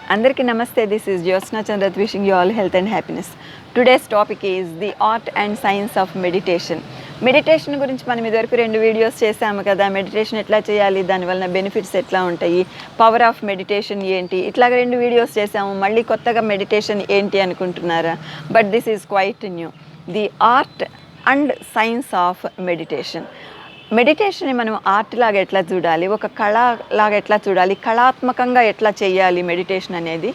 Andariki namaste. This is Jyosna Chandrat wishing you all health and happiness. Today's topic is the art and science of meditation. Meditation గురించి మనం ఇదివరకు 2 videos చేసాము కదా. Meditation ఎట్లా చేయాలి, దానివల్ల బెనిఫిట్స్ ఎట్లా ఉంటాయి, పవర్ ఆఫ్ మెడిటేషన్ ఏంటి, ఇట్లాగ 2 వీడియోస్ చేసాము. మళ్ళీ కొత్తగా మెడిటేషన్ ఏంటి అనుకుంటున్నారా? But this is quite new, the art and science of meditation. మెడిటేషన్ని మనం ఆర్ట్ లాగా ఎట్లా చూడాలి, ఒక కళ లాగా ఎట్లా చూడాలి, కళాత్మకంగా ఎట్లా చేయాలి మెడిటేషన్ అనేది,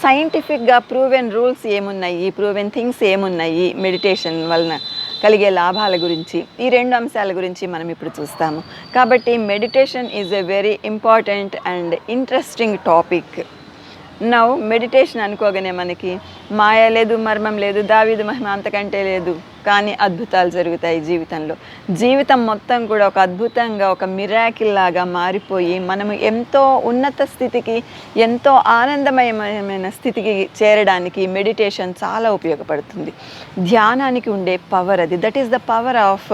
సైంటిఫిక్గా ప్రూవెన్ రూల్స్ ఏమున్నాయి, ప్రూవెన్ థింగ్స్ ఏమున్నాయి, మెడిటేషన్ వలన కలిగే లాభాల గురించి, ఈ 2 అంశాల గురించి మనం ఇప్పుడు చూస్తాము. కాబట్టి meditation is a very important and interesting topic. Now meditation అనుకోగానే మనకి మాయ లేదు, మర్మం లేదు, దావీదు మహిమ అంతకంటే లేదు, కానీ అద్భుతాలు జరుగుతాయి జీవితంలో. జీవితం మొత్తం కూడా ఒక అద్భుతంగా, ఒక మిరాకిల్ లాగా మారిపోయి మనము ఎంతో ఉన్నత స్థితికి, ఎంతో ఆనందమయమైన స్థితికి చేరడానికి మెడిటేషన్ చాలా ఉపయోగపడుతుంది. ధ్యానానికి ఉండే పవర్ అది. That is the power of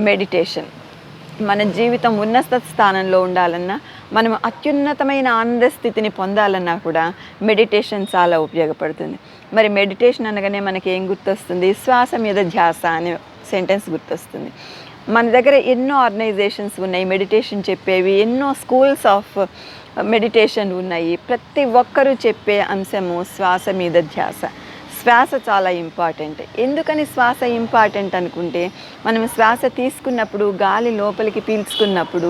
meditation. మన జీవితం ఉన్నత స్థానంలో ఉండాలన్నా, మనం అత్యున్నతమైన ఆనంద స్థితిని పొందాలన్నా కూడా మెడిటేషన్ చాలా ఉపయోగపడుతుంది. మరి మెడిటేషన్ అనగానే మనకి ఏం గుర్తొస్తుంది? శ్వాస మీద ధ్యాస అనే సెంటెన్స్ గుర్తొస్తుంది. మన దగ్గర ఎన్నో ఆర్గనైజేషన్స్ ఉన్నాయి మెడిటేషన్ చెప్పేవి, ఎన్నో స్కూల్స్ ఆఫ్ మెడిటేషన్ ఉన్నాయి. ప్రతి ఒక్కరూ చెప్పే అంశము శ్వాస మీద ధ్యాస. శ్వాస చాలా ఇంపార్టెంట్. ఎందుకని శ్వాస ఇంపార్టెంట్ అనుకుంటే, మనం శ్వాస తీసుకున్నప్పుడు, గాలి లోపలికి పీల్చుకున్నప్పుడు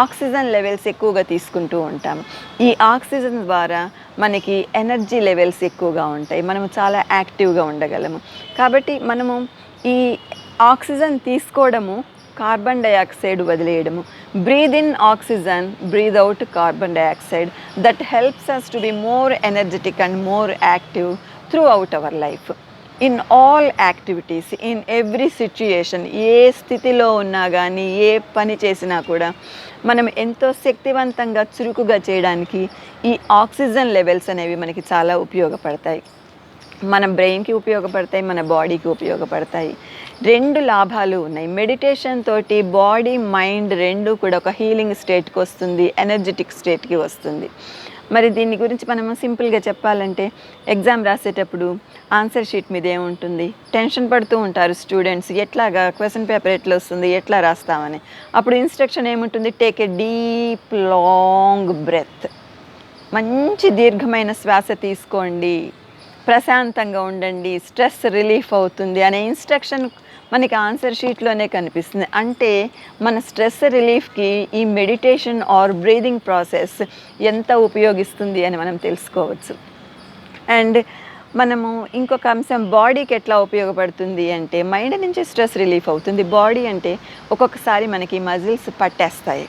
ఆక్సిజన్ లెవెల్స్ ఎక్కువగా తీసుకుంటూ ఉంటాం. ఈ ఆక్సిజన్ ద్వారా మనకి ఎనర్జీ లెవెల్స్ ఎక్కువగా ఉంటాయి, మనము చాలా యాక్టివ్గా ఉండగలము. కాబట్టి మనము ఈ ఆక్సిజన్ తీసుకోవడము, కార్బన్ డైఆక్సైడ్ వదిలేయడము, breathe in oxygen, breathe out carbon dioxide, that helps us to be more energetic and more active throughout our life, in all activities, in every situation. ఏ స్థితిలో ఉన్నా కానీ, ఏ పని చేసినా కూడా మనం ఎంతో శక్తివంతంగా, చురుకుగా చేయడానికి ఈ ఆక్సిజన్ లెవెల్స్ అనేవి మనకి చాలా ఉపయోగపడతాయి. మన బ్రెయిన్కి ఉపయోగపడతాయి, మన బాడీకి ఉపయోగపడతాయి. 2 లాభాలు ఉన్నాయి. మెడిటేషన్ తోటి బాడీ, మైండ్ 2 కూడా ఒక హీలింగ్ స్టేట్కి వస్తుంది, ఎనర్జెటిక్ స్టేట్కి వస్తుంది. మరి దీని గురించి మనము సింపుల్గా చెప్పాలంటే, ఎగ్జామ్ రాసేటప్పుడు ఆన్సర్ షీట్ మీద ఏముంటుంది, టెన్షన్ పడుతూ ఉంటారు స్టూడెంట్స్, ఎట్లాగా క్వశ్చన్ పేపర్ ఎట్లా వస్తుంది, ఎట్లా రాస్తామని. అప్పుడు ఇన్స్ట్రక్షన్ ఏముంటుంది? Take a deep long breath, మంచి దీర్ఘమైన శ్వాస తీసుకోండి, ప్రశాంతంగా ఉండండి, స్ట్రెస్ రిలీఫ్ అవుతుంది అనే ఇన్స్ట్రక్షన్ మనకి ఆన్సర్ షీట్లోనే కనిపిస్తుంది. అంటే మన స్ట్రెస్ రిలీఫ్కి ఈ మెడిటేషన్ ఆర్ బ్రీదింగ్ ప్రాసెస్ ఎంత ఉపయోగిస్తుంది అని మనం తెలుసుకోవచ్చు. అండ్ మనము ఇంకొక అంశం, బాడీకి ఎట్లా ఉపయోగపడుతుంది అంటే, మైండ్ నుంచి స్ట్రెస్ రిలీఫ్ అవుతుంది. బాడీ అంటే ఒక్కొక్కసారి మనకి మజిల్స్ పట్టేస్తాయి,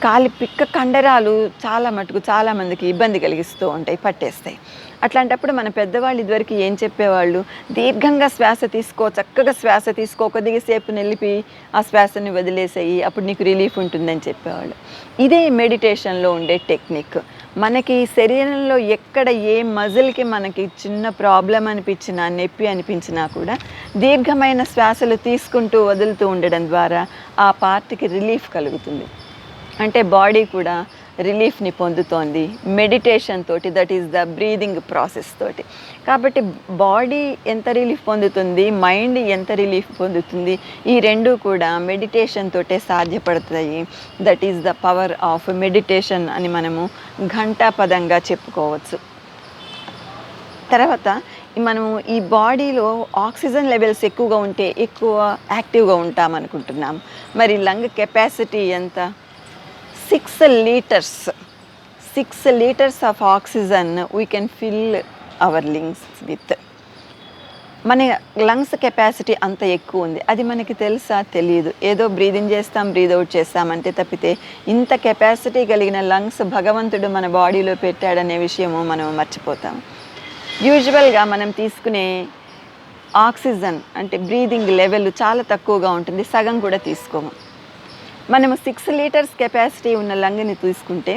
కాలి పిక్క కండరాలు చాలామందికి ఇబ్బంది కలిగిస్తూ ఉంటాయి, పట్టేస్తాయి. అట్లాంటప్పుడు మన పెద్దవాళ్ళు ఇదివరకు ఏం చెప్పేవాళ్ళు? దీర్ఘంగా శ్వాస తీసుకో, చక్కగా శ్వాస తీసుకో, కొద్దిసేపు నిలిపి ఆ శ్వాసని వదిలేసేయి, అప్పుడు నీకు రిలీఫ్ ఉంటుందని చెప్పేవాళ్ళు. ఇదే మెడిటేషన్లో ఉండే టెక్నిక్. మనకి శరీరంలో ఎక్కడ ఏ మజిల్కి మనకి చిన్న ప్రాబ్లం అనిపించినా, నొప్పి అనిపించినా కూడా దీర్ఘమైన శ్వాసలు తీసుకుంటూ వదులుతూ ఉండడం ద్వారా ఆ పార్ట్కి రిలీఫ్ కలుగుతుంది. అంటే బాడీ కూడా రిలీఫ్ని పొందుతోంది మెడిటేషన్ తోటి, that is the breathing process తోటి. కాబట్టి బాడీ ఎంత రిలీఫ్ పొందుతుంది, మైండ్ ఎంత రిలీఫ్ పొందుతుంది, ఈ 2 కూడా మెడిటేషన్ తోటే సాధ్యపడుతాయి. That is the power of meditation అని మనము ఘంటాపదంగా చెప్పుకోవచ్చు. తర్వాత మనము ఈ బాడీలో ఆక్సిజన్ లెవెల్స్ ఎక్కువగా ఉంటే ఎక్కువ యాక్టివ్గా ఉంటాం అనుకుంటున్నాం. మరి లంగ్ కెపాసిటీ ఎంత? 6 liters of oxygen we can fill our lungs with. మన లంగ్స్ కెపాసిటీ అంత ఎక్కువ ఉంది. అది మనకి తెలుసా? తెలియదు. ఏదో బ్రీదింగ్ చేస్తాం, బ్రీద్ అవుట్ చేస్తామంటే తప్పితే ఇంత కెపాసిటీ కలిగిన లంగ్స్ భగవంతుడు మన బాడీలో పెట్టాడనే విషయము మనం మర్చిపోతాం. యూజువల్గా మనం తీసుకునే ఆక్సిజన్ అంటే బ్రీదింగ్ లెవెల్ చాలా తక్కువగా ఉంటుంది, సగం కూడా తీసుకోము. మనము 6 liters కెపాసిటీ ఉన్న లంగ్ని తీసుకుంటే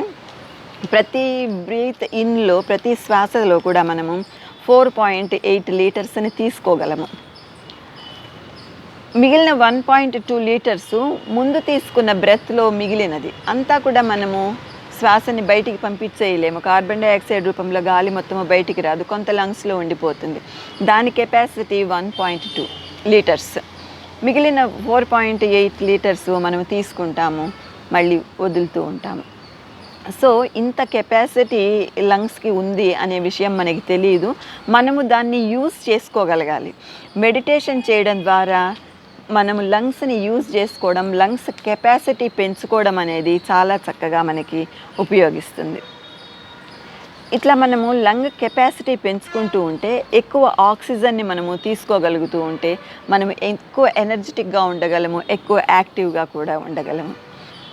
ప్రతి బ్రీత్ ఇన్లో, ప్రతి శ్వాసలో కూడా మనము 4.8 liters తీసుకోగలము. మిగిలిన 1.2 liters ముందు తీసుకున్న బ్రెత్లో మిగిలినది అంతా కూడా మనము శ్వాసని బయటికి పంపించేయలేము. కార్బన్ డైఆక్సైడ్ రూపంలో గాలి మొత్తము బయటికి రాదు, కొంత లంగ్స్లో ఉండిపోతుంది. దాని కెపాసిటీ 1.2 లీటర్స్. మిగిలిన 4.8 లీటర్స్ మనం తీసుకుంటాము, మళ్ళీ వదులుతూ ఉంటాము. సో ఇంత కెపాసిటీ లంగ్స్కి ఉంది అనే విషయం మనకి తెలియదు. మనము దాన్ని యూజ్ చేసుకోగలగాలి. మెడిటేషన్ చేయడం ద్వారా మనము లంగ్స్ని యూజ్ చేసుకోవడం, లంగ్స్ కెపాసిటీ పెంచుకోవడం అనేది చాలా చక్కగా మనకి ఉపయోగిస్తుంది. ఇట్లా మనము లంగ్ కెపాసిటీ పెంచుకుంటూ ఉంటే, ఎక్కువ ఆక్సిజన్ని మనము తీసుకోగలుగుతూ ఉంటే, మనం ఎక్కువ ఎనర్జెటిక్గా ఉండగలము, ఎక్కువ యాక్టివ్గా కూడా ఉండగలము.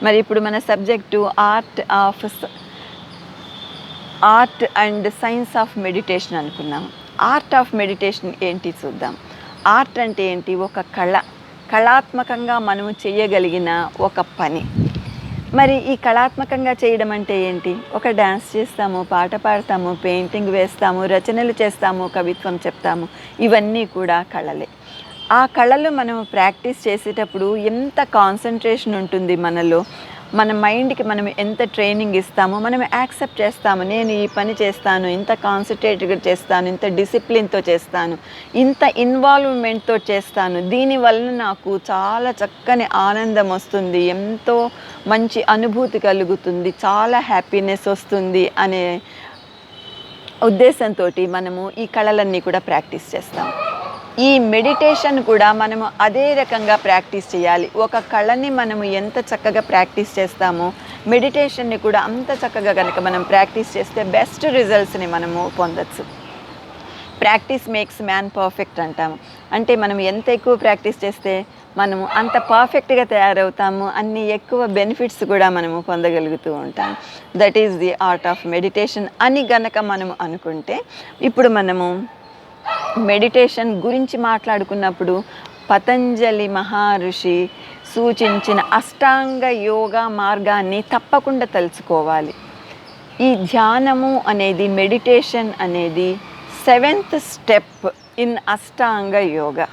మరి ఇప్పుడు మన subject art and science of meditation అనుకున్నాము. ఆర్ట్ ఆఫ్ మెడిటేషన్ ఏంటి చూద్దాం. ఆర్ట్ అంటే ఏంటి? ఒక కళాత్మకంగా మనము చేయగలిగిన ఒక పని. మరి ఈ కళాత్మకంగా చేయడం అంటే ఏంటి? ఒక డ్యాన్స్ చేస్తాము, పాట పాడతాము, పెయింటింగ్ వేస్తాము, రచనలు చేస్తాము, కవిత్వం చెప్తాము. ఇవన్నీ కూడా కళలే. ఆ కళలు మనం ప్రాక్టీస్ చేసేటప్పుడు ఎంత కాన్సన్ట్రేషన్ ఉంటుంది మనలో, మన మైండ్కి మనం ఎంత ట్రైనింగ్ ఇస్తామో, మనం యాక్సెప్ట్ చేస్తాము. నేను ఈ పని చేస్తాను, ఇంత కాన్సన్ట్రేట్గా చేస్తాను, ఇంత డిసిప్లిన్తో చేస్తాను, ఇంత ఇన్వాల్వ్మెంట్తో చేస్తాను, దీనివల్ల నాకు చాలా చక్కని ఆనందం వస్తుంది, ఎంతో మంచి అనుభూతి కలుగుతుంది, చాలా హ్యాపీనెస్ వస్తుంది అనే ఉద్దేశంతో మనము ఈ కళలన్నీ కూడా ప్రాక్టీస్ చేస్తాము. ఈ మెడిటేషన్ కూడా మనము అదే రకంగా ప్రాక్టీస్ చేయాలి. ఒక కళని మనము ఎంత చక్కగా ప్రాక్టీస్ చేస్తామో, మెడిటేషన్ని కూడా అంత చక్కగా కనుక మనం ప్రాక్టీస్ చేస్తే బెస్ట్ రిజల్ట్స్ని మనము పొందొచ్చు. ప్రాక్టీస్ మేక్స్ మ్యాన్ పర్ఫెక్ట్ అంటాము. అంటే మనం ఎంత ఎక్కువ ప్రాక్టీస్ చేస్తే మనము అంత పర్ఫెక్ట్గా తయారవుతాము, అన్ని ఎక్కువ బెనిఫిట్స్ కూడా మనము పొందగలుగుతూ ఉంటాము. That is the art of meditation అని గనక మనము అనుకుంటే, ఇప్పుడు మనము మెడిటేషన్ గురించి మాట్లాడుకున్నప్పుడు పతంజలి మహర్షి సూచించిన అష్టాంగ యోగా మార్గాన్ని తప్పకుండా తలుచుకోవాలి. ఈ ధ్యానము అనేది, మెడిటేషన్ అనేది 7th స్టెప్ ఇన్ అష్టాంగ యోగా.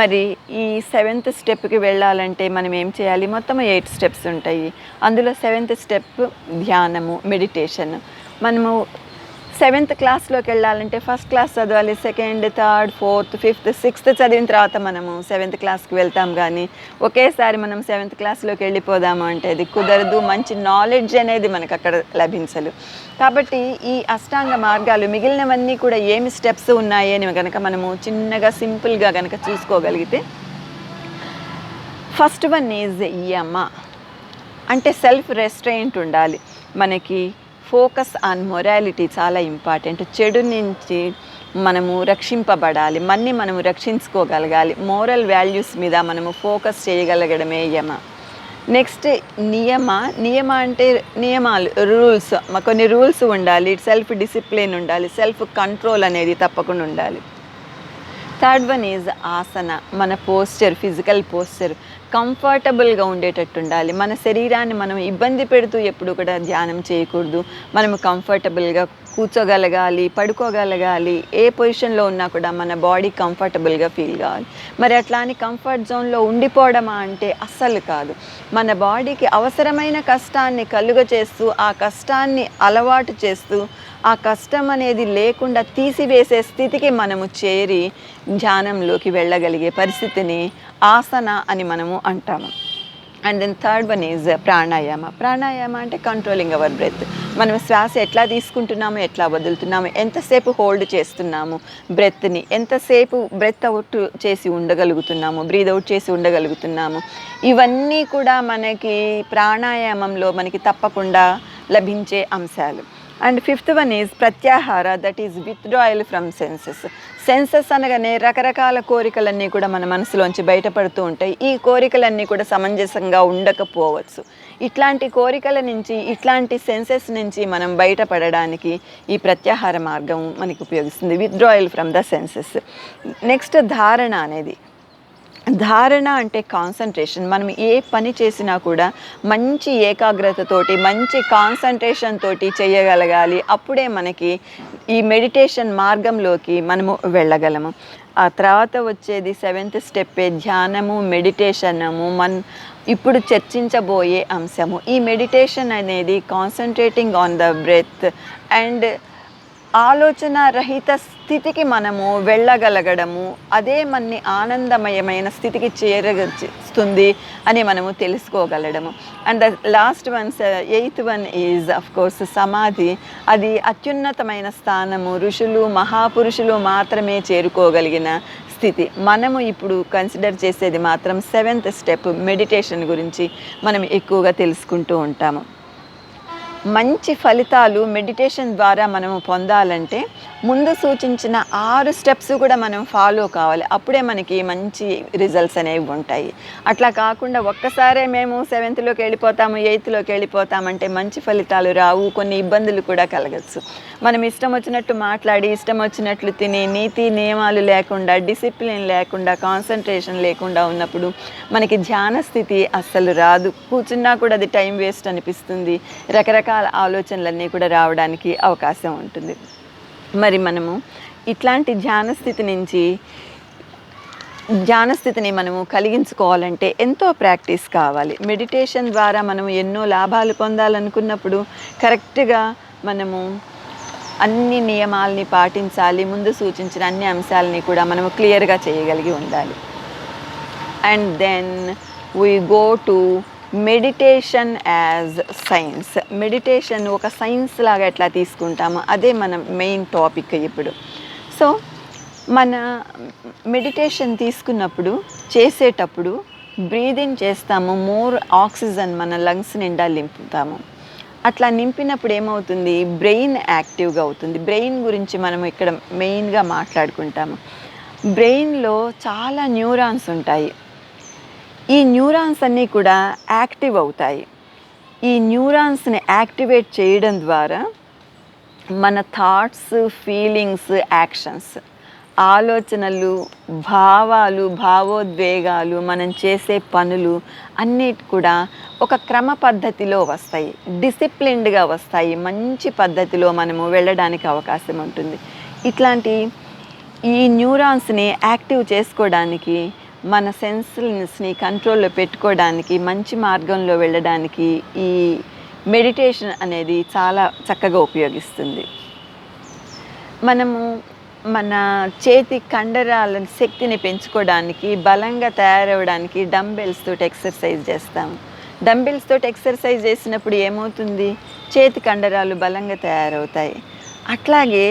మరి ఈ 7th స్టెప్కి వెళ్ళాలంటే మనం ఏం చేయాలి? మొత్తం 8 స్టెప్స్ ఉంటాయి. అందులో 7th స్టెప్ ధ్యానము, మెడిటేషన్. మనము 7th క్లాస్లోకి వెళ్ళాలంటే ఫస్ట్ క్లాస్ చదవాలి, 2nd, 3rd, 4th, 5th, 6th చదివిన తర్వాత మనము 7th క్లాస్కి వెళ్తాం. కానీ ఒకేసారి మనం 7th క్లాస్లోకి వెళ్ళిపోదాము అంటే అది కుదరదు. మంచి నాలెడ్జ్ అనేది మనకు అక్కడ లభించదు. కాబట్టి ఈ అష్టాంగ మార్గాలు మిగిలినవన్నీ కూడా ఏమి స్టెప్స్ ఉన్నాయి అని కనుక మనము చిన్నగా సింపుల్గా కనుక చూసుకోగలిగితే, ఫస్ట్ వన్ ఈజ్ యమ. అంటే సెల్ఫ్ రెస్ట్రెయింట్ ఉండాలి మనకి. ఫోకస్ ఆన్ మొరాలిటీ చాలా ఇంపార్టెంట్. చెడు నుంచి మనము రక్షింపబడాలి, మనము రక్షించుకోగలగాలి. మోరల్ వాల్యూస్ మీద మనము ఫోకస్ చేయగలగడమే యమ. నెక్స్ట్ నియమ అంటే నియమాలు, రూల్స్. కొన్ని రూల్స్ ఉండాలి, సెల్ఫ్ డిసిప్లిన్ ఉండాలి, సెల్ఫ్ కంట్రోల్ అనేది తప్పకుండా ఉండాలి. థర్డ్ వన్ ఈజ్ ఆసన. మన పోస్చర్, ఫిజికల్ పోస్చర్ కంఫర్టబుల్గా ఉండేటట్టు ఉండాలి. మన శరీరాన్ని మనం ఇబ్బంది పెడుతూ ఎప్పుడు కూడా ధ్యానం చేయకూడదు. మనము కంఫర్టబుల్గా కూర్చోగలగాలి, పడుకోగలగాలి. ఏ పొజిషన్లో ఉన్నా కూడా మన బాడీ కంఫర్టబుల్గా ఫీల్ కావాలి. మరి అట్లా అని కంఫర్ట్ జోన్లో ఉండిపోవడమా అంటే అస్సలు కాదు. మన బాడీకి అవసరమైన కష్టాన్ని కలుగచేస్తూ, ఆ కష్టాన్ని అలవాటు చేస్తూ, ఆ కష్టం అనేది లేకుండా తీసివేసే స్థితికి మనము చేరి ధ్యానంలోకి వెళ్ళగలిగే పరిస్థితిని ఆసన అని మనము అంటాము. And then third one is pranayama. ప్రాణాయామ అంటే కంట్రోలింగ్ అవర్ బ్రెత్. మనం శ్వాస ఎట్లా తీసుకుంటున్నాము, ఎట్లా వదులుతున్నాము, ఎంతసేపు హోల్డ్ చేస్తున్నాము బ్రెత్ని, ఎంతసేపు బ్రెత్ అవుట్ చేసి ఉండగలుగుతున్నాము, బ్రీద్ అవుట్ చేసి ఉండగలుగుతున్నాము. ఇవన్నీ కూడా మనకి ప్రాణాయామంలో మనకి తప్పకుండా లభించే అంశాలు. అండ్ ఫిఫ్త్ వన్ ఈజ్ ప్రత్యాహార. That is withdrawal from senses అనగానే రకరకాల కోరికలన్నీ కూడా మన మనసులోంచి బయటపడుతూ ఉంటాయి. ఈ కోరికలన్నీ కూడా సమంజసంగా ఉండకపోవచ్చు. ఇట్లాంటి కోరికల నుంచి, ఇట్లాంటి సెన్సెస్ నుంచి మనం బయటపడడానికి ఈ ప్రత్యాహార మార్గం మనకి ఉపయోగిస్తుంది, withdrawal from the senses. Next ధారణ అనేది, ధారణ అంటే కాన్సన్ట్రేషన్. మనం ఏ పని చేసినా కూడా మంచి ఏకాగ్రతతోటి, మంచి కాన్సన్ట్రేషన్ తోటి చేయగలగాలి. అప్పుడే మనకి ఈ మెడిటేషన్ మార్గంలోకి మనము వెళ్ళగలము. ఆ తర్వాత వచ్చేది 7th స్టెప్పే ధ్యానము, మెడిటేషనము. ఇప్పుడు చర్చించబోయే అంశము. ఈ మెడిటేషన్ అనేది concentrating on the breath and ఆలోచన రహిత స్థితికి మనము వెళ్ళగలగడము, అదే మనని ఆనందమయమైన స్థితికి చేరస్తుంది అని మనము తెలుసుకోగలడము. And the last one 8th one is of course సమాధి. అది అత్యున్నతమైన స్థానము, ఋషులు మహాపురుషులు మాత్రమే చేరుకోగలిగిన స్థితి. మనము ఇప్పుడు కన్సిడర్ చేసేది మాత్రం 7th స్టెప్ మెడిటేషన్ గురించి మనం ఎక్కువగా తెలుసుకుంటూ ఉంటాము. మంచి ఫలితాలు మెడిటేషన్ ద్వారా మనము పొందాలంటే ముందు సూచించిన 6 స్టెప్స్ కూడా మనం ఫాలో కావాలి. అప్పుడే మనకి మంచి రిజల్ట్స్ అనేవి ఉంటాయి. అట్లా కాకుండా ఒక్కసారే మేము 7thలోకి వెళ్ళిపోతాము, 8thలోకి వెళ్ళిపోతామంటే మంచి ఫలితాలు రావు, కొన్ని ఇబ్బందులు కూడా కలగచ్చు. మనం ఇష్టం వచ్చినట్టు మాట్లాడి, ఇష్టం వచ్చినట్లు తిని, నీతి నియమాలు లేకుండా, డిసిప్లిన్ లేకుండా, కాన్సన్ట్రేషన్ లేకుండా ఉన్నప్పుడు మనకి ధ్యాన స్థితి అస్సలు రాదు. కూర్చున్నా కూడా అది టైం వేస్ట్ అనిపిస్తుంది. రకరకాల ఆలోచనలన్నీ కూడా రావడానికి అవకాశం ఉంటుంది. మరి మనము ఇట్లాంటి ధ్యాన స్థితిని మనము కలిగించుకోవాలంటే ఎంతో ప్రాక్టీస్ కావాలి. మెడిటేషన్ ద్వారా మనము ఎన్నో లాభాలు పొందాలనుకున్నప్పుడు కరెక్ట్గా మనము అన్ని నియమాల్ని పాటించాలి. ముందు సూచించిన అన్ని అంశాలని కూడా మనము క్లియర్గా చేయగలిగి ఉండాలి. And then we go to meditation as science. Meditation ఒక సైన్స్ లాగా ఎట్లా తీసుకుంటామో అదే మన మెయిన్ టాపిక్ ఇప్పుడు. సో మన మెడిటేషన్ తీసుకున్నప్పుడు, చేసేటప్పుడు బ్రీదింగ్ చేస్తాము, మోర్ ఆక్సిజన్ మన లంగ్స్ నిండా నింపుతాము. అట్లా నింపినప్పుడు ఏమవుతుంది, బ్రెయిన్ యాక్టివ్గా అవుతుంది. బ్రెయిన్ గురించి మనం ఇక్కడ మెయిన్గా మాట్లాడుకుంటాము. బ్రెయిన్లో చాలా న్యూరాన్స్ ఉంటాయి. ఈ న్యూరాన్స్ అన్నీ కూడా యాక్టివ్ అవుతాయి. ఈ న్యూరాన్స్ని యాక్టివేట్ చేయడం ద్వారా మన థాట్స్, ఫీలింగ్స్, యాక్షన్స్, ఆలోచనలు, భావాలు, భావోద్వేగాలు, మనం చేసే పనులు అన్నిటి కూడా ఒక క్రమ పద్ధతిలో వస్తాయి, డిసిప్లిన్డ్గా వస్తాయి. మంచి పద్ధతిలో మనము వెళ్ళడానికి అవకాశం ఉంటుంది. ఇట్లాంటి ఈ న్యూరాన్స్ని యాక్టివ్ చేసుకోవడానికి, మన సెన్స్ని కంట్రోల్లో పెట్టుకోవడానికి, మంచి మార్గంలో వెళ్ళడానికి ఈ మెడిటేషన్ అనేది చాలా చక్కగా ఉపయోగిస్తుంది. మనము మన చేతి కండరాల శక్తిని పెంచుకోవడానికి, బలంగా తయారవడానికి డంబెల్స్ తోటి ఎక్సర్సైజ్ చేస్తాము. డంబెల్స్ తోటి ఎక్సర్సైజ్ చేసినప్పుడు ఏమవుతుంది, చేతి కండరాలు బలంగా తయారవుతాయి. అట్లాగే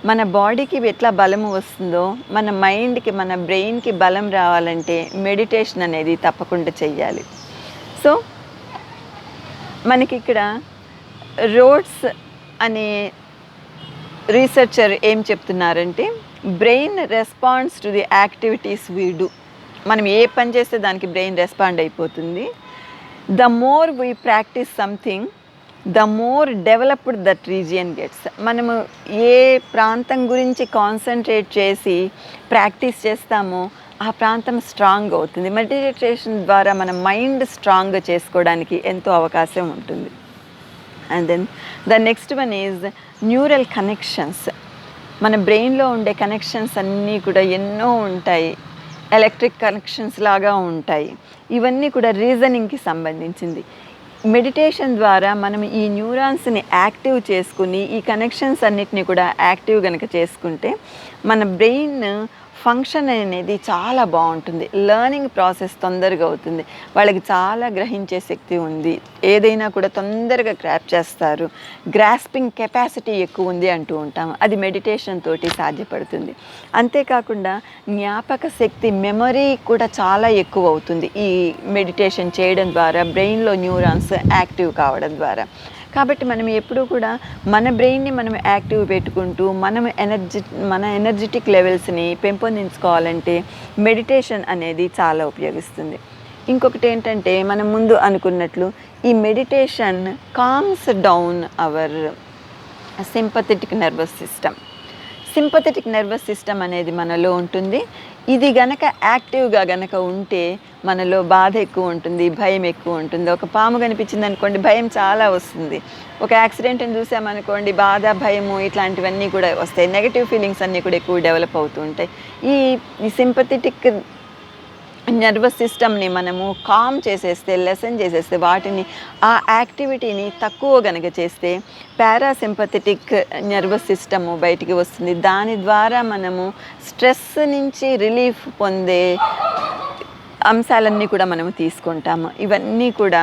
మన బాడీకి ఎట్లా బలం వస్తుందో, మన మైండ్కి, మన బ్రెయిన్కి బలం రావాలంటే మెడిటేషన్ అనేది తప్పకుండా చెయ్యాలి. సో మనకి ఇక్కడ రోడ్స్ అనే రీసెర్చర్ ఏం చెప్తున్నారంటే, brain responds to the activities we do. మనం ఏ పని చేస్తే దానికి బ్రెయిన్ రెస్పాండ్ అయిపోతుంది. The more we practice something, the more developed that region gets. మనము ఏ ప్రాంతం గురించి కాన్సన్ట్రేట్ చేసి ప్రాక్టీస్ చేస్తామో ఆ ప్రాంతం స్ట్రాంగ్ అవుతుంది. మెడిటేషన్ ద్వారా మన మైండ్ స్ట్రాంగ్ చేసుకోవడానికి ఎంతో అవకాశం ఉంటుంది. And then the next one is neural connections. మన బ్రెయిన్లో ఉండే కనెక్షన్స్ అన్నీ కూడా ఎన్నో ఉంటాయి, ఎలక్ట్రిక్ కనెక్షన్స్ లాగా ఉంటాయి. ఇవన్నీ కూడా రీజనింగ్కి సంబంధించింది. మెడిటేషన్ ద్వారా మనం ఈ న్యూరాన్స్ని యాక్టివ్ చేసుకుని, ఈ కనెక్షన్స్ అన్నిటిని కూడా యాక్టివ్ కనుక చేసుకుంటే మన బ్రెయిన్ ఫంక్షన్ అనేది చాలా బాగుంటుంది. లెర్నింగ్ ప్రాసెస్ తొందరగా అవుతుంది. వాళ్ళకి చాలా గ్రహించే శక్తి ఉంది, ఏదైనా కూడా తొందరగా గ్రాప్ చేస్తారు, గ్రాస్పింగ్ కెపాసిటీ ఎక్కువ ఉంది అంటూ ఉంటాము. అది మెడిటేషన్ తోటి సాధ్యపడుతుంది. అంతేకాకుండా జ్ఞాపక శక్తి, మెమరీ కూడా చాలా ఎక్కువ అవుతుంది ఈ మెడిటేషన్ చేయడం ద్వారా, బ్రెయిన్లో న్యూరాన్స్ యాక్టివ్ కావడం ద్వారా. కాబట్టి మనం ఎప్పుడూ కూడా మన బ్రెయిన్ని మనం యాక్టివ్ పెట్టుకుంటూ మన ఎనర్జెటిక్ లెవెల్స్ని పెంపొందించుకోవాలంటే మెడిటేషన్ అనేది చాలా ఉపయోగిస్తుంది. ఇంకొకటి ఏంటంటే, మనం ముందు అనుకున్నట్లు ఈ meditation calms down our sympathetic nervous system. Sympathetic nervous system అనేది మనలో ఉంటుంది. ఇది గనక యాక్టివ్గా గనక ఉంటే మనలో బాధ ఎక్కువ ఉంటుంది, భయం ఎక్కువ ఉంటుంది. ఒక పాము కనిపించింది అనుకోండి, భయం చాలా వస్తుంది. ఒక యాక్సిడెంట్ని చూసామనుకోండి, బాధ, భయము ఇట్లాంటివన్నీ కూడా వస్తాయి. నెగటివ్ ఫీలింగ్స్ అన్నీ కూడా ఎక్కువ డెవలప్ అవుతూ ఉంటాయి. ఈ సింపథెటిక్ నర్వస్ సిస్టమ్ని మనము కామ్ చేసేస్తే, లెసన్ చేసేస్తే, వాటిని ఆ యాక్టివిటీని తక్కువ గనక చేస్తే పారాసింపథెటిక్ నర్వస్ సిస్టము బయటికి వస్తుంది. దాని ద్వారా మనము స్ట్రెస్ నుంచి రిలీఫ్ పొందే అంశాలన్నీ కూడా మనము తీసుకుంటాము. ఇవన్నీ కూడా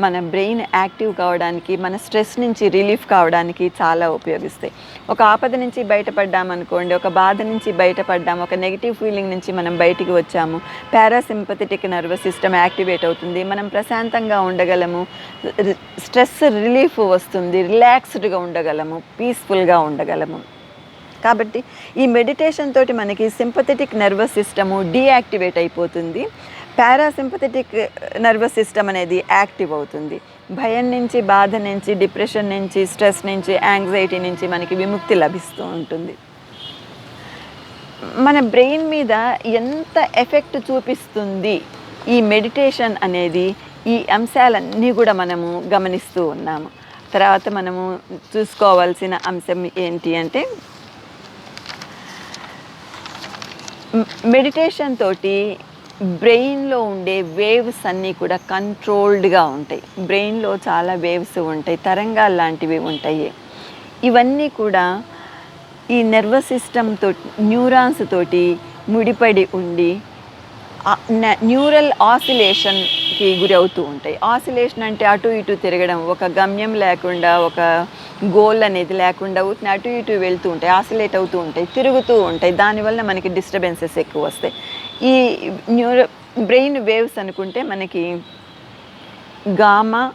మన బ్రెయిన్ యాక్టివ్ కావడానికి, మన స్ట్రెస్ నుంచి రిలీఫ్ కావడానికి చాలా ఉపయోగిస్తాయి. ఒక ఆపద నుంచి బయటపడ్డామనుకోండి, ఒక బాధ నుంచి బయటపడ్డాము, ఒక నెగిటివ్ ఫీలింగ్ నుంచి మనం బయటికి వచ్చాము, పారాసింపథెటిక్ నర్వస్ సిస్టమ్ యాక్టివేట్ అవుతుంది. మనం ప్రశాంతంగా ఉండగలము, స్ట్రెస్ రిలీఫ్ వస్తుంది, రిలాక్స్డ్గా ఉండగలము, పీస్ఫుల్గా ఉండగలము. కాబట్టి ఈ మెడిటేషన్ తోటి మనకి సింపథెటిక్ నర్వస్ సిస్టము డీయాక్టివేట్ అయిపోతుంది. పారాసింపథెటిక్ నర్వస్ సిస్టమ్ అనేది యాక్టివ్ అవుతుంది. భయం నుంచి, బాధ నుంచి, డిప్రెషన్ నుంచి, స్ట్రెస్ నుంచి, యాంగ్జైటీ నుంచి మనకి విముక్తి లభిస్తూ ఉంటుంది. మన బ్రెయిన్ మీద ఎంత ఎఫెక్ట్ చూపిస్తుంది ఈ మెడిటేషన్ అనేది, ఈ అంశాలన్నీ కూడా మనము గమనిస్తూ ఉన్నాము. తర్వాత మనము చూసుకోవాల్సిన అంశం ఏంటి అంటే, మెడిటేషన్ తోటి బ్రెయిన్లో ఉండే వేవ్స్ అన్నీ కూడా కంట్రోల్డ్గా ఉంటాయి. బ్రెయిన్లో చాలా వేవ్స్ ఉంటాయి, తరంగాలు లాంటివి ఉంటాయి. ఇవన్నీ కూడా ఈ నర్వస్ సిస్టమ్ తోటి, న్యూరాన్స్ తోటి ముడిపడి ఉండి న్యూరల్ ఆసిలేషన్కి గురి అవుతూ ఉంటాయి. ఆసిలేషన్ అంటే అటు ఇటు తిరగడం, ఒక గమ్యం లేకుండా, ఒక గోల్ అనేది లేకుండా అటు ఇటు వెళ్తూ ఉంటాయి, ఆసిలేట్ అవుతూ ఉంటాయి, తిరుగుతూ ఉంటాయి. దానివల్ల మనకి డిస్టర్బెన్సెస్ ఎక్కువ వస్తాయి. ఈ బ్రెయిన్ వేవ్స్ అనుకుంటే మనకి gamma,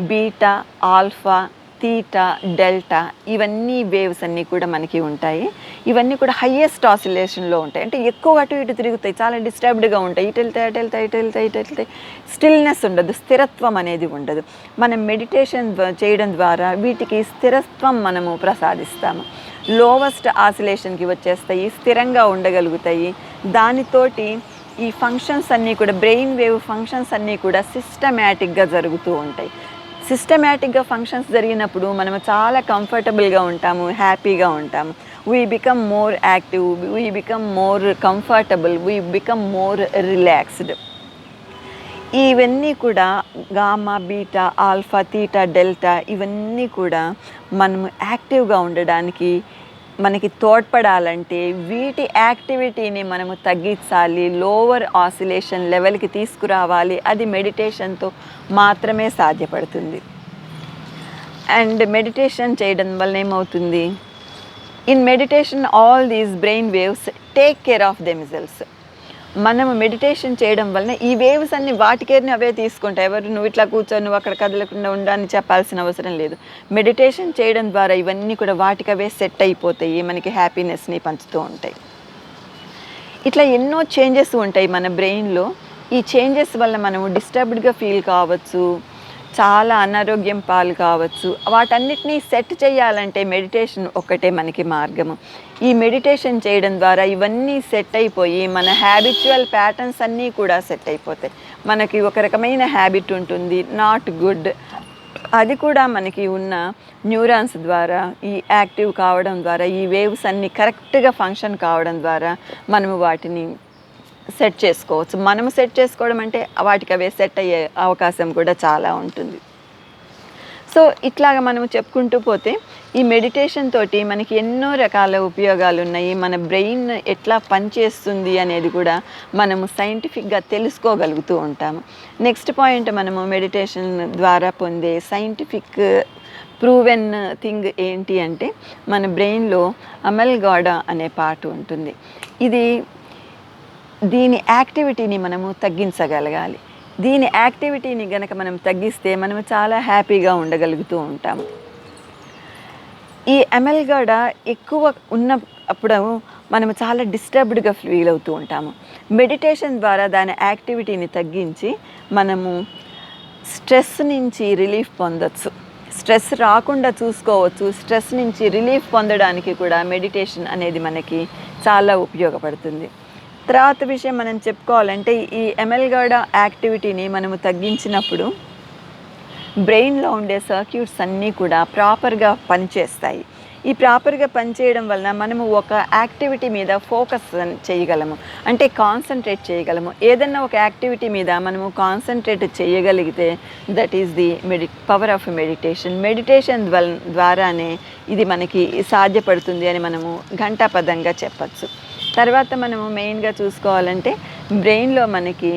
beta, alpha, theta, delta, ఇవన్నీ వేవ్స్ అన్నీ కూడా మనకి ఉంటాయి. ఇవన్నీ కూడా హయ్యెస్ట్ ఆసిలేషన్లో ఉంటాయి. అంటే ఎక్కువ అటు ఇటు తిరుగుతాయి, చాలా డిస్టర్బ్డ్గా ఉంటాయి. ఇటు వెళ్తాయి, స్టిల్నెస్ ఉండదు, స్థిరత్వం అనేది ఉండదు. మనం మెడిటేషన్ చేయడం ద్వారా వీటికి స్థిరత్వం మనము ప్రసాదిస్తాము. లోవెస్ట్ ఆసిలేషన్కి వచ్చేస్తాయి, స్థిరంగా ఉండగలుగుతాయి. దానితోటి ఈ ఫంక్షన్స్ అన్నీ కూడా, బ్రెయిన్ వేవ్ ఫంక్షన్స్ అన్నీ కూడా సిస్టమేటిక్గా జరుగుతూ ఉంటాయి. సిస్టమేటిక్గా ఫంక్షన్స్ జరిగినప్పుడు మనము చాలా కంఫర్టబుల్గా ఉంటాము, హ్యాపీగా ఉంటాము. We become more active, we become more comfortable, we become more relaxed. ఇవన్నీ కూడా gamma, beta, alpha, theta, delta, ఇవన్నీ కూడా మనము యాక్టివ్గా ఉండడానికి మనకి తోడ్పడాలంటే వీటి యాక్టివిటీని మనము తగ్గించాలి, లోవర్ ఆసిలేషన్ లెవెల్కి తీసుకురావాలి. అది మెడిటేషన్తో మాత్రమే సాధ్యపడుతుంది. అండ్ మెడిటేషన్ చేయడం వల్ల ఏమవుతుంది, in meditation all these brain waves take care of themselves. మనము మెడిటేషన్ చేయడం వలన ఈ వేవ్స్ అన్ని వాటికేర్ని అవే తీసుకుంటాయి. ఎవరు నువ్వు ఇట్లా కూర్చొని నువ్వు అక్కడ కదలకుండా ఉండని చెప్పాల్సిన అవసరం లేదు. మెడిటేషన్ చేయడం ద్వారా ఇవన్నీ కూడా వాటికవే సెట్ అయిపోతాయి, మనకి హ్యాపీనెస్ని పంచుతూ ఉంటాయి. ఇట్లా ఎన్నో చేంజెస్ ఉంటాయి మన బ్రెయిన్లో. ఈ చేంజెస్ వల్ల మనము డిస్టర్బ్డ్గా ఫీల్ కావచ్చు, చాలా అనారోగ్యం పాలు కావచ్చు. వాటన్నిటినీ సెట్ చేయాలంటే మెడిటేషన్ ఒక్కటే మనకి మార్గము. ఈ మెడిటేషన్ చేయడం ద్వారా ఇవన్నీ సెట్ అయిపోయి మన హ్యాబిచువల్ ప్యాటర్న్స్ అన్నీ కూడా సెట్ అయిపోతాయి. మనకి ఒక రకమైన హ్యాబిట్ ఉంటుంది, నాట్ గుడ్, అది కూడా మనకి ఉన్న న్యూరాన్స్ ద్వారా ఈ యాక్టివ్ కావడం ద్వారా, ఈ వేవ్స్ అన్నీ కరెక్ట్గా ఫంక్షన్ కావడం ద్వారా మనము వాటిని సెట్ చేసుకోవచ్చు. మనము సెట్ చేసుకోవడం అంటే వాటికి అవే సెట్ అయ్యే అవకాశం కూడా చాలా ఉంటుంది. సో ఇట్లాగా మనము చెప్పుకుంటూ పోతే ఈ మెడిటేషన్ తోటి మనకి ఎన్నో రకాల ఉపయోగాలు ఉన్నాయి. మన బ్రెయిన్ ఎట్లా పనిచేస్తుంది అనేది కూడా మనము సైంటిఫిక్గా తెలుసుకోగలుగుతూ ఉంటాము. నెక్స్ట్ పాయింట్, మనము మెడిటేషన్ ద్వారా పొందే సైంటిఫిక్ ప్రూవెన్ థింగ్ ఏంటి అంటే, మన బ్రెయిన్లో అమెల్గాడా అనే పార్ట్ ఉంటుంది. దీని యాక్టివిటీని మనము తగ్గించగలగాలి. దీని యాక్టివిటీని గనక మనం తగ్గిస్తే మనము చాలా హ్యాపీగా ఉండగలుగుతూ ఉంటాము. ఈ అమెల్గాడా ఎక్కువ ఉన్నప్పుడు మనము చాలా డిస్టర్బ్డ్గా ఫీల్ అవుతూ ఉంటాము. మెడిటేషన్ ద్వారా దాని యాక్టివిటీని తగ్గించి మనము స్ట్రెస్ నుంచి రిలీఫ్ పొందొచ్చు. స్ట్రెస్ రాకుండా చూసుకోవచ్చు. స్ట్రెస్ నుంచి రిలీఫ్ పొందడానికి కూడా మెడిటేషన్ అనేది మనకి చాలా ఉపయోగపడుతుంది. తర్వాత విషయం మనం చెప్పుకోవాలంటే ఈ ఎమెల్గాడ యాక్టివిటీని మనము తగ్గించినప్పుడు బ్రెయిన్లో ఉండే సర్క్యూట్స్ అన్నీ కూడా ప్రాపర్గా పనిచేస్తాయి. ఈ ప్రాపర్గా పనిచేయడం వలన మనము ఒక యాక్టివిటీ మీద ఫోకస్ చేయగలము, అంటే కాన్సన్ట్రేట్ చేయగలము. ఏదన్నా ఒక యాక్టివిటీ మీద మనము కాన్సన్ట్రేట్ చేయగలిగితే that is the power of meditation. Meditation ద్వారానే ఇది మనకి సాధ్యపడుతుంది అని మనము ఘంటాపదంగా చెప్పచ్చు. తర్వాత మనము మెయిన్గా చూసుకోవాలంటే బ్రెయిన్లో మనకి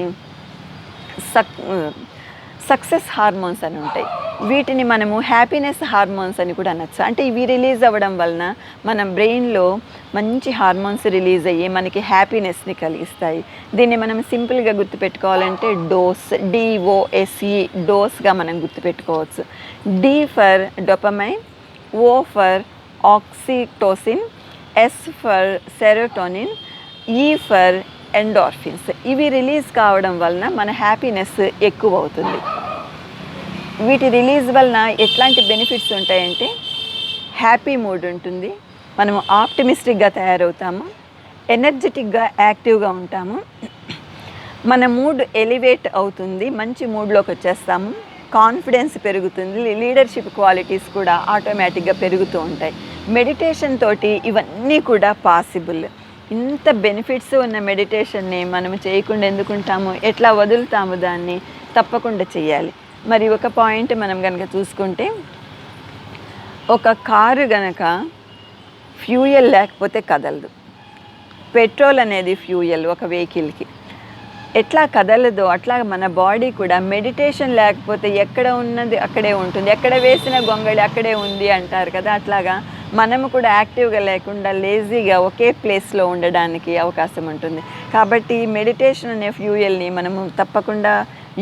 సక్సెస్ హార్మోన్స్ అని ఉంటాయి. వీటిని మనము హ్యాపీనెస్ హార్మోన్స్ అని కూడా అనొచ్చు. అంటే ఇవి రిలీజ్ అవ్వడం వలన మన బ్రెయిన్లో మంచి హార్మోన్స్ రిలీజ్ అయ్యి మనకి హ్యాపీనెస్ని కలిగిస్తాయి. దీన్ని మనం సింపుల్గా గుర్తుపెట్టుకోవాలంటే DOSE డోస్గా మనం గుర్తుపెట్టుకోవచ్చు. D for dopamine, O for oxytocin, S for serotonin, E for endorphins. ఇవి రిలీజ్ కావడం వలన మన హ్యాపీనెస్ ఎక్కువ అవుతుంది. వీటి రిలీజ్ వలన ఎట్లాంటి బెనిఫిట్స్ ఉంటాయంటే హ్యాపీ మూడ్ ఉంటుంది, మనము ఆప్టిమిస్టిక్గా తయారవుతాము, ఎనర్జెటిక్గా యాక్టివ్గా ఉంటాము, మన మూడ్ ఎలివేట్ అవుతుంది, మంచి మూడ్లోకి వచ్చేస్తాము, కాన్ఫిడెన్స్ పెరుగుతుంది, లీడర్షిప్ క్వాలిటీస్ కూడా ఆటోమేటిక్గా పెరుగుతూ ఉంటాయి. మెడిటేషన్ తోటి ఇవన్నీ కూడా పాసిబుల్. ఇంత బెనిఫిట్స్ ఉన్న మెడిటేషన్ని మనం చేయకుండా ఎందుకుంటాము, ఎట్లా వదులుతాము? దాన్ని తప్పకుండా చేయాలి. మరి ఒక పాయింట్ మనం కనుక చూసుకుంటే, ఒక కారు గనక ఫ్యూయల్ లేకపోతే కదలదు. పెట్రోల్ అనేది ఫ్యూయల్ ఒక వెహికల్కి. ఎట్లా కదలదో అట్లా మన బాడీ కూడా మెడిటేషన్ లేకపోతే ఎక్కడ ఉన్నది అక్కడే ఉంటుంది, ఎక్కడ వేసిన గొంగళి అక్కడే ఉంది అంటారు కదా. అట్లాగా మనము కూడా యాక్టివ్గా లేకుండా లేజీగా ఒకే ప్లేస్లో ఉండడానికి అవకాశం ఉంటుంది. కాబట్టి మెడిటేషన్ అనే ఫ్యూయల్ని మనము తప్పకుండా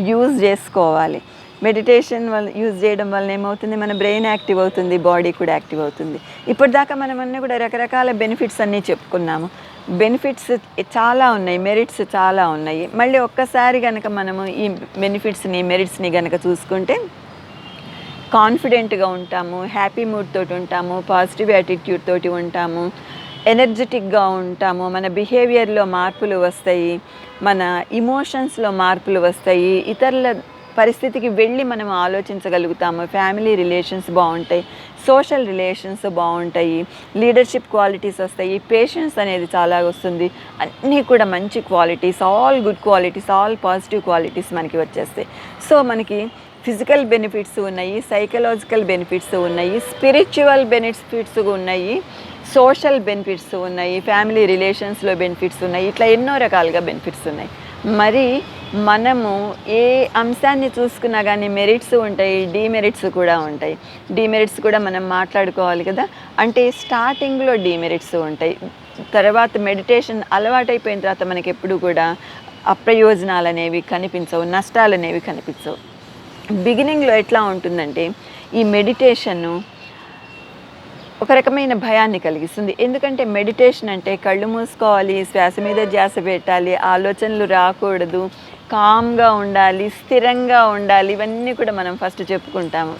యూజ్ చేసుకోవాలి. మెడిటేషన్ వల్ల యూజ్ చేయడం వల్ల ఏమవుతుంది, మన బ్రెయిన్ యాక్టివ్ అవుతుంది, బాడీ కూడా యాక్టివ్ అవుతుంది. ఇప్పటిదాకా మనం అన్నీ కూడా రకరకాల బెనిఫిట్స్ అన్నీ చెప్పుకున్నాము. బెనిఫిట్స్ చాలా ఉన్నాయి, మెరిట్స్ చాలా ఉన్నాయి. మళ్ళీ ఒక్కసారి కనుక మనము ఈ బెనిఫిట్స్ని మెరిట్స్ని కనుక చూసుకుంటే కాన్ఫిడెంట్గా ఉంటాము, హ్యాపీ మూడ్ తోటి ఉంటాము, పాజిటివ్ యాటిట్యూడ్ తోటి ఉంటాము, ఎనర్జెటిక్గా ఉంటాము, మన బిహేవియర్లో మార్పులు వస్తాయి, మన ఇమోషన్స్లో మార్పులు వస్తాయి, ఇతరుల పరిస్థితికి వెళ్ళి మనం ఆలోచించగలుగుతాము, ఫ్యామిలీ రిలేషన్స్ బాగుంటాయి, సోషల్ రిలేషన్స్ బాగుంటాయి, లీడర్షిప్ క్వాలిటీస్ వస్తాయి, పేషెన్స్ అనేది చాలా వస్తుంది. అన్నీ కూడా మంచి qualities, all good qualities, all positive qualities మనకి వచ్చేస్తాయి. సో మనకి ఫిజికల్ బెనిఫిట్స్ ఉన్నాయి, సైకలాజికల్ బెనిఫిట్స్ ఉన్నాయి, స్పిరిచువల్ బెనిఫిట్స్ ఉన్నాయి, సోషల్ బెనిఫిట్స్ ఉన్నాయి, ఫ్యామిలీ రిలేషన్స్లో బెనిఫిట్స్ ఉన్నాయి, ఇట్లా ఎన్నో రకాలుగా బెనిఫిట్స్ ఉన్నాయి. మరి మనము ఏ అంశాన్ని చూసుకున్నా కానీ మెరిట్స్ ఉంటాయి, డీమెరిట్స్ కూడా ఉంటాయి. డీమెరిట్స్ కూడా మనం మాట్లాడుకోవాలి కదా. అంటే స్టార్టింగ్లో డీమెరిట్స్ ఉంటాయి, తర్వాత మెడిటేషన్ అలవాటైపోయిన తర్వాత మనకి ఎప్పుడు కూడా అప్రయోజనాలు అనేవి కనిపించవు, నష్టాలు అనేవి కనిపించవు. బిగినింగ్లో ఎట్లా ఉంటుందంటే ఈ మెడిటేషను ఒక రకమైన భయాన్ని కలిగిస్తుంది. ఎందుకంటే మెడిటేషన్ అంటే కళ్ళు మూసుకోవాలి, శ్వాస మీద ధ్యాస పెట్టాలి, ఆలోచనలు రాకూడదు, కామ్గా ఉండాలి, స్థిరంగా ఉండాలి. ఇవన్నీ కూడా మనం ఫస్ట్ చెప్పుకుంటాము.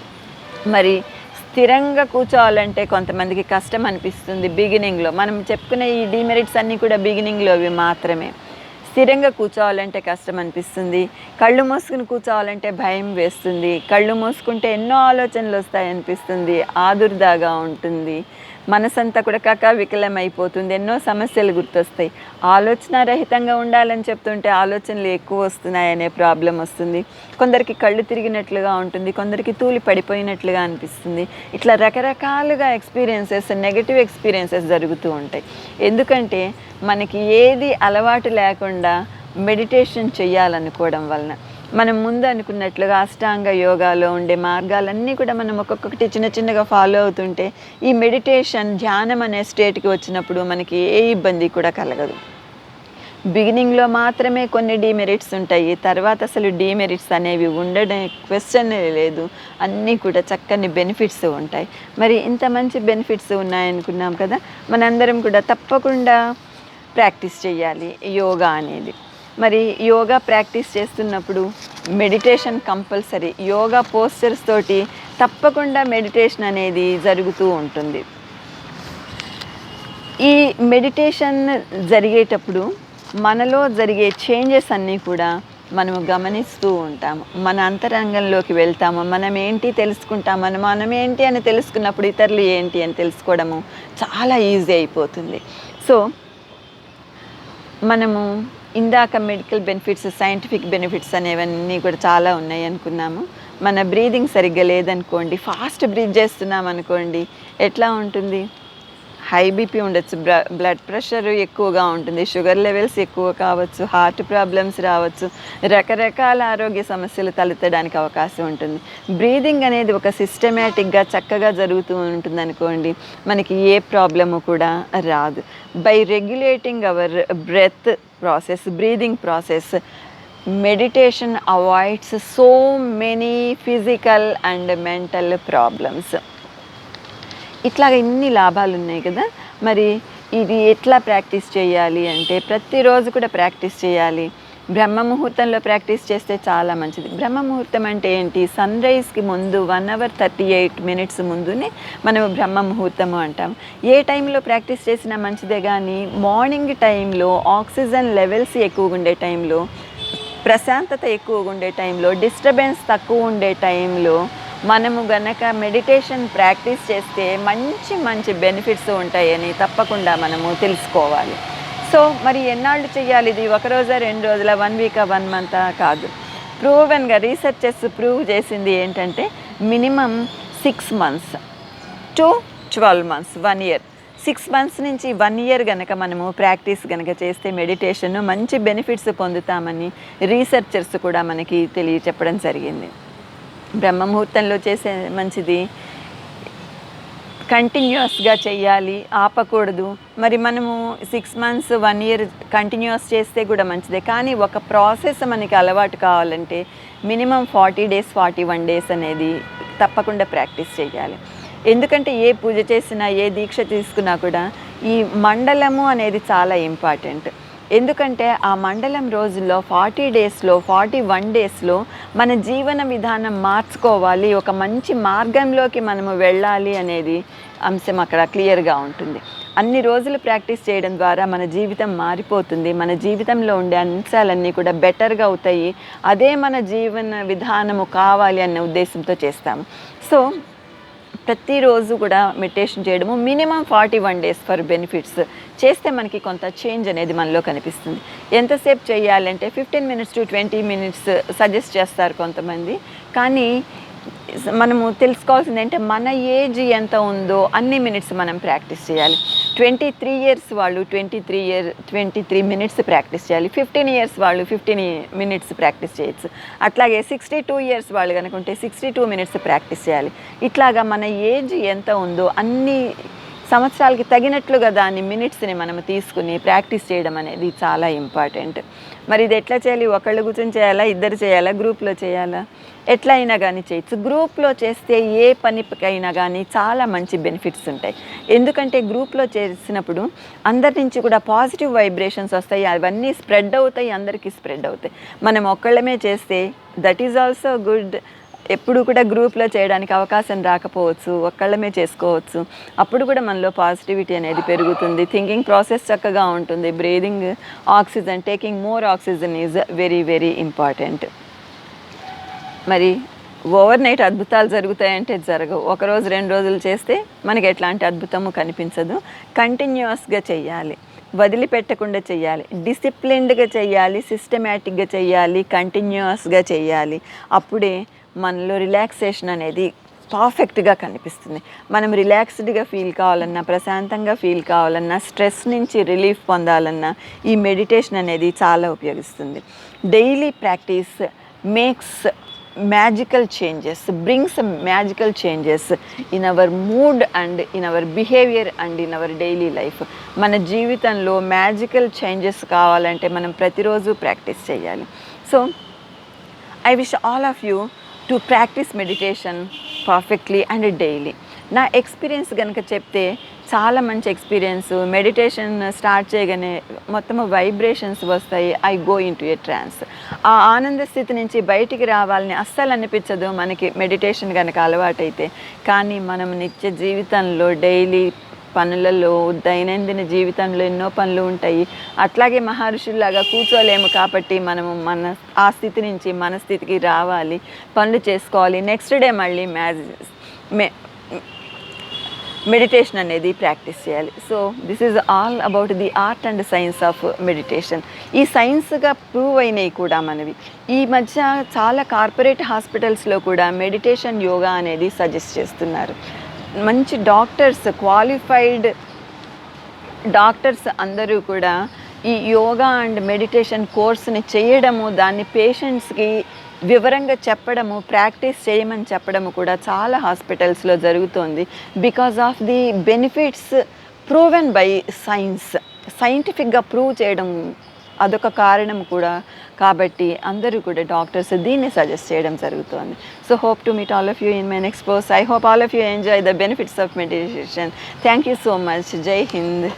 మరి స్థిరంగా కూర్చోవాలంటే కొంతమందికి కష్టం అనిపిస్తుంది బిగినింగ్లో. మనం చెప్పుకునే ఈ డీమెరిట్స్ అన్నీ కూడా బిగినింగ్లో అవి మాత్రమే. స్థిరంగా కూర్చోవాలంటే కష్టం అనిపిస్తుంది, కళ్ళు మూసుకుని కూర్చోవాలంటే భయం వేస్తుంది, కళ్ళు మూసుకుంటే ఎన్నో ఆలోచనలు వస్తాయి అనిపిస్తుంది, ఆదుర్దాగా ఉంటుంది, మనసంతా కూడా కకావికలమైపోతుంది, ఎన్నో సమస్యలు గుర్తొస్తాయి. ఆలోచనారహితంగా ఉండాలని చెప్తుంటే ఆలోచనలు ఎక్కువ వస్తున్నాయనే ప్రాబ్లం వస్తుంది. కొందరికి కళ్ళు తిరిగినట్లుగా ఉంటుంది, కొందరికి తూలి పడిపోయినట్లుగా అనిపిస్తుంది. ఇట్లా రకరకాలుగా ఎక్స్పీరియన్సెస్, నెగటివ్ ఎక్స్పీరియన్సెస్ జరుగుతూ ఉంటాయి. ఎందుకంటే మనకి ఏది అలవాటు లేకుండా మెడిటేషన్ చేయాలనుకోవడం వలన. మనం ముందు అనుకున్నట్లుగా అష్టాంగ యోగాలో ఉండే మార్గాలన్నీ కూడా మనం ఒక్కొక్కటి చిన్న చిన్నగా ఫాలో అవుతుంటే ఈ మెడిటేషన్ ధ్యానం అనే స్టేట్కి వచ్చినప్పుడు మనకి ఏ ఇబ్బంది కూడా కలగదు. బిగినింగ్లో మాత్రమే కొన్ని డీమెరిట్స్ ఉంటాయి, తర్వాత అసలు డీమెరిట్స్ అనేవి ఉండడం క్వశ్చన్ లేదు, అన్నీ కూడా చక్కని బెనిఫిట్స్ ఉంటాయి. మరి ఇంత మంచి బెనిఫిట్స్ ఉన్నాయనుకున్నాం కదా, మనందరం కూడా తప్పకుండా ప్రాక్టీస్ చేయాలి యోగా అనేది. మరి యోగా ప్రాక్టీస్ చేస్తున్నప్పుడు మెడిటేషన్ కంపల్సరీ. యోగా పోస్చర్స్ తోటి తప్పకుండా మెడిటేషన్ అనేది జరుగుతూ ఉంటుంది. ఈ మెడిటేషన్ జరిగేటప్పుడు మనలో జరిగే చేంజెస్ అన్నీ కూడా మనము గమనిస్తూ ఉంటాము. మన అంతరంగంలోకి వెళ్తాము. మనం ఏంటి తెలుసుకుంటాము. మనం ఏంటి అని తెలుసుకున్నప్పుడు ఇతరులు ఏంటి అని తెలుసుకోవడము చాలా ఈజీ అయిపోతుంది. సో మనము ఇందాక మెడికల్ బెనిఫిట్స్, సైంటిఫిక్ బెనిఫిట్స్ అనేవన్నీ కూడా చాలా ఉన్నాయి అనుకున్నాము. మన బ్రీదింగ్ సరిగ్గా లేదనుకోండి, ఫాస్ట్ బ్రీత్ చేస్తున్నాం అనుకోండి, ఎట్లా ఉంటుంది? హై బీపీ ఉండొచ్చు, బ్లడ్ ప్రెషర్ ఎక్కువగా ఉంటుంది, షుగర్ లెవెల్స్ ఎక్కువ కావచ్చు, హార్ట్ ప్రాబ్లమ్స్ రావచ్చు, రకరకాల ఆరోగ్య సమస్యలు తలెత్తడానికి అవకాశం ఉంటుంది. బ్రీదింగ్ అనేది ఒక సిస్టమేటిక్గా చక్కగా జరుగుతూ ఉంటుంది అనుకోండి, మనకి ఏ ప్రాబ్లము కూడా రాదు. By regulating our breath process, breathing process, meditation avoids so many physical and mental problems. ఇట్లాగ ఇన్ని లాభాలు ఉన్నాయి కదా. మరి ఇది ఎట్లా ప్రాక్టీస్ చేయాలి అంటే, ప్రతిరోజు కూడా ప్రాక్టీస్ చేయాలి. బ్రహ్మ ముహూర్తంలో ప్రాక్టీస్ చేస్తే చాలా మంచిది. బ్రహ్మ ముహూర్తం అంటే ఏంటి? సన్ రైజ్కి ముందు 1 hour 38 minutes ముందునే మనం బ్రహ్మ ముహూర్తము అంటాం. ఏ టైంలో ప్రాక్టీస్ చేసినా మంచిదే, కానీ మార్నింగ్ టైంలో ఆక్సిజన్ లెవెల్స్ ఎక్కువగా ఉండే టైంలో, ప్రశాంతత ఎక్కువగా ఉండే టైంలో, డిస్టర్బెన్స్ తక్కువ ఉండే టైంలో మనము గనక మెడిటేషన్ ప్రాక్టీస్ చేస్తే మంచి మంచి బెనిఫిట్స్ ఉంటాయని తప్పకుండా మనము తెలుసుకోవాలి. సో మరి ఎన్నాళ్ళు చేయాలి ఇది? ఒక రోజా, 2 రోజుల, 1 week, 1 month కాదు. ప్రూవెన్గా రీసెర్చెస్ ప్రూవ్ చేసింది ఏంటంటే minimum 6 months to 12 months, 1 year. 6 months నుంచి 1 year గనక మనము ప్రాక్టీస్ గనక చేస్తే మెడిటేషన్ మంచి బెనిఫిట్స్ పొందుతామని రీసెర్చర్స్ కూడా మనకి తెలియచెప్పడం జరిగింది. బ్రహ్మ ముహూర్తంలో చేసే మంచిది, కంటిన్యూస్గా చెయ్యాలి, ఆపకూడదు. మరి మనము 6 months, 1 year కంటిన్యూస్ చేస్తే కూడా మంచిదే, కానీ ఒక ప్రాసెస్ మనకి అలవాటు కావాలంటే మినిమం 40 days, 41 days అనేది తప్పకుండా ప్రాక్టీస్ చేయాలి. ఎందుకంటే ఏ పూజ చేసినా, ఏ దీక్ష తీసుకున్నా కూడా ఈ మండలము అనేది చాలా ఇంపార్టెంట్. ఎందుకంటే ఆ మండలం రోజుల్లో 40 daysలో, 41 daysలో మన జీవన విధానం మార్చుకోవాలి, ఒక మంచి మార్గంలోకి మనము వెళ్ళాలి అనేది అంశం అక్కడ క్లియర్గా ఉంటుంది. అన్ని రోజులు ప్రాక్టీస్ చేయడం ద్వారా మన జీవితం మారిపోతుంది. మన జీవితంలో ఉండే అంశాలన్నీ కూడా బెటర్గా అవుతాయి. అదే మన జీవన విధానము కావాలి అనే ఉద్దేశంతో చేస్తాము. సో ప్రతిరోజు కూడా మెడిటేషన్ చేయడము మినిమం 41 days ఫర్ బెనిఫిట్స్ చేస్తే మనకి కొంత చేంజ్ అనేది మనలో కనిపిస్తుంది. ఎంతసేపు చేయాలంటే 15 minutes to 20 minutes సజెస్ట్ చేస్తారు కొంతమంది. కానీ మనము తెలుసుకోవాల్సింది ఏంటంటే మన ఏజ్ ఎంత ఉందో అన్ని మినిట్స్ మనం ప్రాక్టీస్ చేయాలి. 23 years వాళ్ళు 23 minutes ప్రాక్టీస్ చేయాలి. 15 years వాళ్ళు 15 minutes ప్రాక్టీస్ చేయొచ్చు. అట్లాగే 62 years వాళ్ళు కనుకుంటే 62 minutes ప్రాక్టీస్ చేయాలి. ఇట్లాగా మన ఏజ్ ఎంత ఉందో అన్ని సంవత్సరాలకి తగినట్లుగా దాని మినిట్స్ని మనము తీసుకుని ప్రాక్టీస్ చేయడం అనేది చాలా ఇంపార్టెంట్. మరి ఇది ఎట్లా చేయాలి? ఒకళ్ళు కూర్చొని చేయాలా, ఇద్దరు చేయాలా, గ్రూప్లో చేయాలా? ఎట్లా అయినా కానీ చేయొచ్చు. గ్రూప్లో చేస్తే ఏ పనికైనా కానీ చాలా మంచి బెనిఫిట్స్ ఉంటాయి. ఎందుకంటే గ్రూప్లో చేసినప్పుడు అందరి నుంచి కూడా పాజిటివ్ వైబ్రేషన్స్ వస్తాయి, అవన్నీ స్ప్రెడ్ అవుతాయి, అందరికీ స్ప్రెడ్ అవుతాయి. మనం ఒక్కళ్ళమే చేస్తే దట్ ఈజ్ ఆల్సో గుడ్. ఎప్పుడు కూడా గ్రూప్లో చేయడానికి అవకాశం రాకపోవచ్చు, ఒక్కళ్ళమే చేసుకోవచ్చు. అప్పుడు కూడా మనలో పాజిటివిటీ అనేది పెరుగుతుంది, థింకింగ్ ప్రాసెస్ చక్కగా ఉంటుంది. Breathing, oxygen, taking more oxygen is very very important. మరి ఓవర్ నైట్ అద్భుతాలు జరుగుతాయంటే జరగవు. ఒకరోజు 2 రోజులు చేస్తే మనకి ఎట్లాంటి అద్భుతము కనిపించదు. కంటిన్యూస్గా చెయ్యాలి, వదిలిపెట్టకుండా చెయ్యాలి, డిసిప్లిన్డ్గా చెయ్యాలి, సిస్టమేటిక్గా చెయ్యాలి, కంటిన్యూస్గా చెయ్యాలి. అప్పుడే మనలో రిలాక్సేషన్ అనేది పర్ఫెక్ట్గా కనిపిస్తుంది. మనం రిలాక్స్డ్గా ఫీల్ కావాలన్నా, ప్రశాంతంగా ఫీల్ కావాలన్నా, స్ట్రెస్ నుంచి రిలీఫ్ పొందాలన్నా ఈ మెడిటేషన్ అనేది చాలా ఉపయోగిస్తుంది. Daily practice makes magical changes, brings some magical changes in our mood and in our behavior and in our daily life. మన జీవితంలో మ్యాజికల్ చేంజెస్ కావాలంటే మనం ప్రతిరోజు ప్రాక్టీస్ చేయాలి. So I wish all of you to practice meditation perfectly and daily. నా experience కనుక చెప్తే చాలా మంచి ఎక్స్పీరియన్స్. మెడిటేషన్ స్టార్ట్ చేయగానే మొత్తము వైబ్రేషన్స్ వస్తాయి. ఐ గో ఇంటూ ఏ ట్రాన్స్. ఆ ఆనంద స్థితి నుంచి బయటికి రావాలని అస్సలు అనిపించదు మనకి మెడిటేషన్ కనుక అలవాటైతే. కానీ మనం నిత్య జీవితంలో డైలీ పనులలో, దైనందిన జీవితంలో ఎన్నో పనులు ఉంటాయి. అట్లాగే మహర్షుల్లాగా కూర్చోలేము కాబట్టి మనము ఆ స్థితి నుంచి మన స్థితికి రావాలి, పనులు చేసుకోవాలి. నెక్స్ట్ డే మళ్ళీ మెడిటేషన్ అనేది ప్రాక్టీస్ చేయాలి. So this is all about the art and science of meditation. ఈ సైన్స్గా ప్రూవ్ అయినవి కూడా మనవి. ఈ మధ్య చాలా కార్పొరేట్ హాస్పిటల్స్లో కూడా మెడిటేషన్ యోగా అనేది సజెస్ట్ చేస్తున్నారు. మంచి డాక్టర్స్, క్వాలిఫైడ్ డాక్టర్స్ అందరూ కూడా ఈ యోగా అండ్ మెడిటేషన్ కోర్స్ని చేయడము, దాన్ని పేషెంట్స్కి వివరంగా చెప్పడము, ప్రాక్టీస్ చేయమని చెప్పడము కూడా చాలా హాస్పిటల్స్లో జరుగుతోంది. Because of the benefits proven by science, సైంటిఫిక్గా ప్రూవ్ చేయడం అదొక కారణం కూడా. కాబట్టి అందరూ కూడా డాక్టర్స్ దీన్ని సజెస్ట్ చేయడం జరుగుతుంది. So hope to meet all of you in my next post. I hope all of you enjoy the benefits of meditation. Thank you so much. జై హింద్.